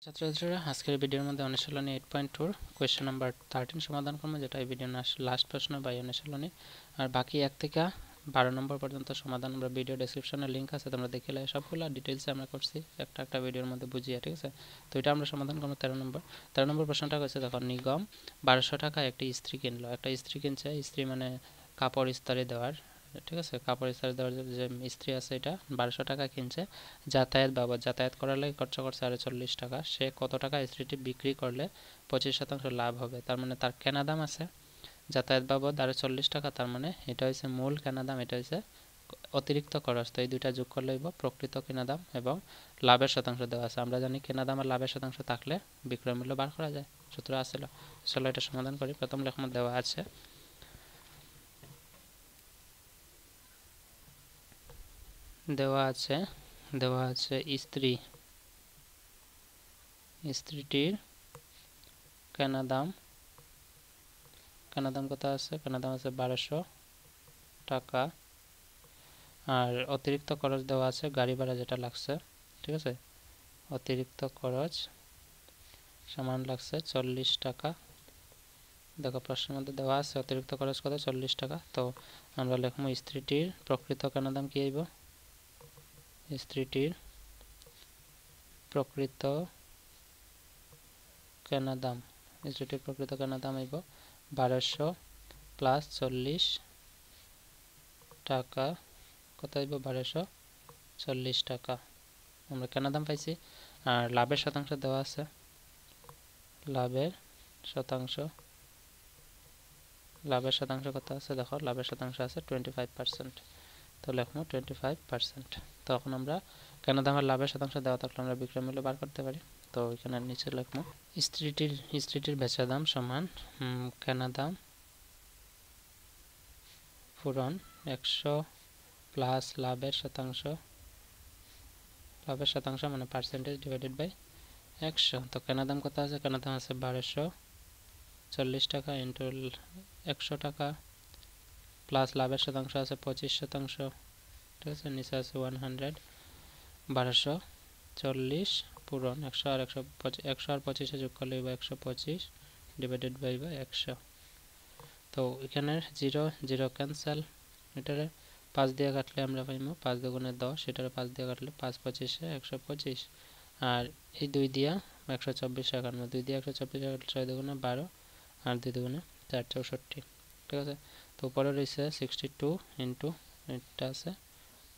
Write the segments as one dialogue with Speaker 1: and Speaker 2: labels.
Speaker 1: ছাত্রছাত্রীরা আজকের ভিডিওর মধ্যে অনুশীলনী 8.2 কোয়েশ্চেন নাম্বার 13 সমাধান করবো, যেটা এই ভিডিওর লাস্ট প্রশ্ন বা অনুশীলনী। আর বাকি 1 থেকে 12 নম্বর পর্যন্ত সমাধান আমরা ভিডিও ডেসক্রিপশনে লিঙ্ক আছে, তোমরা দেখে নেবে। সবগুলো ডিটেইলসে আমরা করছি একটা একটা ভিডিওর মধ্যে বুঝিয়ে, ঠিক আছে। তো এটা আমরা সমাধান করবো 13 নম্বর প্রশ্নটা হচ্ছে, দেখো নিগম 1200 টাকা একটি ইস্ত্রি কিনলো। একটা ইস্ত্রি কিনছে, ইস্ত্রি মানে কাপড় ইস্ত্রি দেওয়ার, ঠিক আছে। কাপড় ইস্ত্রি দেওয়ার যে ইস্ত্রি আছে এটা 1200 টাকা কিনছে। যাতায়াত বাবদ, যাতায়াত করার লাগে খরচা করছে আরও 40 টাকা। সে কত টাকা ইস্ত্রিটি বিক্রি করলে 25% লাভ হবে? তার মানে তার কেনা দাম আছে যাতায়াত বাবদ আরও 40 টাকা, তার মানে এটা হচ্ছে মূল কেনা দাম, এটা হচ্ছে অতিরিক্ত খরচ। তো এই দুইটা যোগ করলে প্রকৃত কেনা দাম এবং লাভের শতাংশ দেওয়া আছে। আমরা জানি কেনা দাম আর লাভের শতাংশ থাকলে বিক্রয় মূল্য বার করা যায়, সূত্র আসছিল। চলো এটা সমাধান করি। প্রথম লেখা দেওয়া আছে, দেওয়া আছে ইস্ত্রিটির কেনা দাম কত আছে? কেনা দাম আছে 1200 টাকা। আর অতিরিক্ত খরচ দেওয়া আছে গাড়ি ভাড়া যেটা লাগছে, ঠিক আছে। অতিরিক্ত খরচ সমান লাগছে 40 টাকা। দেখো প্রশ্নের মধ্যে দেওয়া আছে অতিরিক্ত খরচ কত? 40 টাকা। তো আমরা লিখবো ইস্ত্রিটির প্রকৃত কেনা দাম কি হইব? ইস্ত্রিটির প্রকৃত কেনা দাম হইব 1200 প্লাস 40 টাকা। কত হইব? 1240 টাকা আমরা কেনা দাম পাইছি। আর লাভের শতাংশ দেওয়া আছে, লাভের শতাংশ কত আছে? দেখো লাভের শতাংশ আছে 25%। তো লিখবো 25%। তখন আমরা কেনা দাম আর লাভের শতাংশ দেওয়া থাকলে আমরা বিক্রয় মূল্য বার করতে পারি। তো এখানে নিচে লিখবো ইস্ত্রিটির বেচা দাম সমান কেনা দাম পূরণ 100 প্লাস লাভের শতাংশ মানে পার্সেন্টেজ ডিভাইডেড বাই 100। তো কেনা দাম কত আছে? কেনা দাম আছে 1240 টাকা ইন্টু 100 টাকা প্লাস লাভের শতাংশ আছে 25%, ঠিক আছে। নিচে আছে 100। 1240 পূরণ 100 আর 25 যোগ করলে 125 ডিভাইডেড বাই 100। তো এখানে 0 0 ক্যান্সেল, এটারে 5 দিয়ে কাটলে আমরা পাইবো 5 দুগুণে 10, এটারে 5 দিয়ে কাটলে 5 25 125। আর এই 2 দিয়া 124 একান্ন, 2 দিয়ে 124 কাটলে 6 দুগুণে 12 আর 2 দুগুণে 4 64, ঠিক আছে। তো উপরে রয়েছে 62 ইন্টু এটা আছে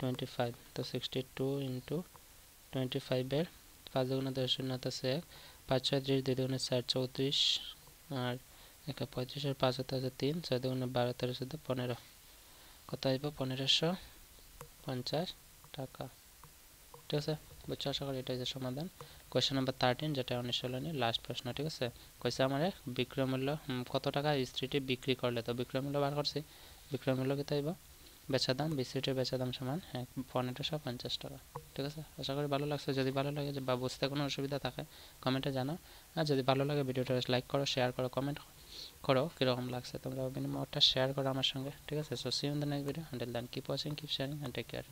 Speaker 1: 25। তো 62 ইন্টু 25 এর 5 দুগুণে 10 শূন্য আছে 1, 5 6 30, 2 দুগুণে 4 34 আর 35 এর 5 হতে আছে 3, 6 দুগুণে 12 13 14 15। কত হইব? 1550 টাকা, ঠিক আছে। বুঝছো? আশা করি এটা হচ্ছে সমাধান কোয়েশ্চেন নাম্বার 13, যেটা অনুশীলনী লাস্ট প্রশ্ন, ঠিক আছে। কইছে আমার বিক্রয় মূল্য কত টাকা ইস্ত্রিটি বিক্রি করলে। তো বিক্রয় মূল্য বার করছি। বিক্রয় মূল্য কত হইব? বেচা দাম, ইস্ত্রিটির বেচা দাম সমান 1550 টাকা, ঠিক আছে। আশা করি ভালো লাগছে। যদি ভালো লাগে বা বুঝতে কোনো অসুবিধা থাকে কমেন্টে জানাও। আর যদি ভালো লাগে ভিডিওটা লাইক করো, শেয়ার করো, কমেন্ট করো কীরকম লাগছে। তোমরা বিনিময়টা শেয়ার করো আমার সঙ্গে, ঠিক আছে। So see you in the next video. Until then keep watching, keep sharing and take care.